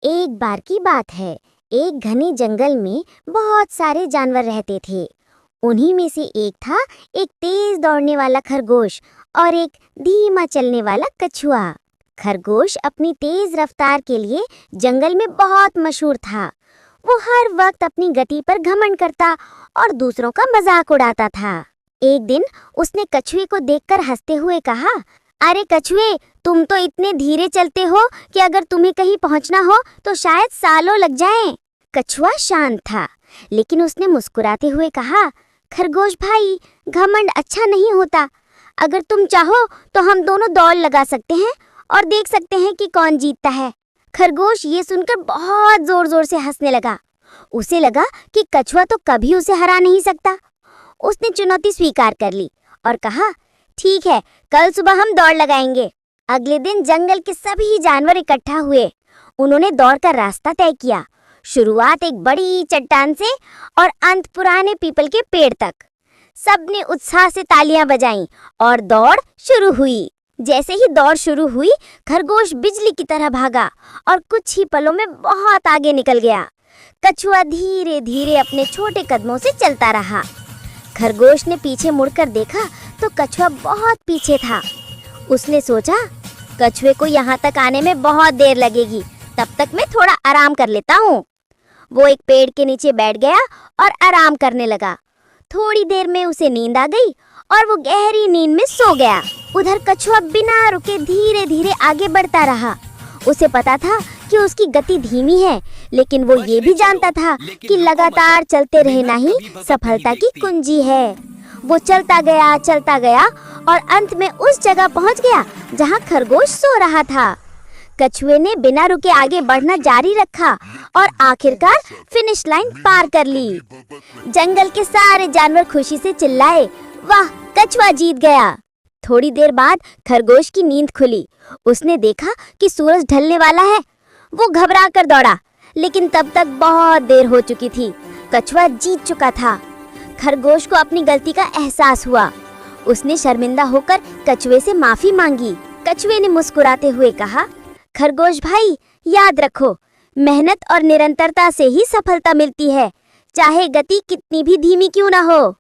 एक बार की बात है। एक घने जंगल में बहुत सारे जानवर रहते थे। उन्हीं में से एक था एक तेज दौड़ने वाला खरगोश और एक धीमा चलने वाला कछुआ। खरगोश अपनी तेज रफ्तार के लिए जंगल में बहुत मशहूर था। वो हर वक्त अपनी गति पर घमंड करता और दूसरों का मजाक उड़ाता था। एक दिन उसने कछुए को देखकर हंसते हुए कहा, अरे कछुए, तुम तो इतने धीरे चलते हो कि अगर तुम्हें कहीं पहुंचना हो तो शायद सालों लग जाएं। कछुआ शांत था, लेकिन उसने मुस्कुराते हुए कहा, खरगोश भाई, घमंड अच्छा नहीं होता। अगर तुम चाहो तो हम दोनों दौड़ लगा सकते हैं और देख सकते हैं कि कौन जीतता है। खरगोश ये सुनकर बहुत जोर जोर से हंसने लगा। उसे लगा कि कछुआ तो कभी उसे हरा नहीं सकता। उसने चुनौती स्वीकार कर ली और कहा, ठीक है, कल सुबह हम दौड़ लगाएंगे। अगले दिन जंगल के सभी जानवर इकट्ठा हुए। उन्होंने दौड़ का रास्ता तय किया। शुरुआत एक बड़ी चट्टान से और अंत पुराने पीपल के पेड़ तक। सबने उत्साह से तालियां बजाईं और दौड़ शुरू हुई। जैसे ही दौड़ शुरू हुई, खरगोश बिजली की तरह भागा और कुछ ही पलों में बहुत आगे निकल गया। कछुआ धीरे धीरे अपने छोटे कदमों से चलता रहा। खरगोश ने पीछे मुड़कर देखा तो कछुआ बहुत पीछे था। उसने सोचा, कछुए को यहाँ तक आने में बहुत देर लगेगी, तब तक मैं थोड़ा आराम कर लेता हूँ। वो एक पेड़ के नीचे बैठ गया और आराम करने लगा। थोड़ी देर में उसे नींद आ गई और वो गहरी नींद में सो गया। उधर कछुआ बिना रुके धीरे धीरे आगे बढ़ता रहा। उसे पता था कि उसकी गति धीमी है, लेकिन वो ये भी जानता था कि लगातार चलते रहना ही सफलता की कुंजी है। वो चलता गया और अंत में उस जगह पहुंच गया जहां खरगोश सो रहा था। कछुए ने बिना रुके आगे बढ़ना जारी रखा और आखिरकार फिनिश लाइन पार कर ली। जंगल के सारे जानवर खुशी से चिल्लाए, वाह, कछुआ जीत गया। थोड़ी देर बाद खरगोश की नींद खुली। उसने देखा कि सूरज ढलने वाला है। वो घबरा कर दौड़ा, लेकिन तब तक बहुत देर हो चुकी थी। कछुआ जीत चुका था। खरगोश को अपनी गलती का एहसास हुआ। उसने शर्मिंदा होकर कछुए से माफी मांगी। कछुए ने मुस्कुराते हुए कहा, खरगोश भाई, याद रखो, मेहनत और निरंतरता से ही सफलता मिलती है, चाहे गति कितनी भी धीमी क्यों ना हो।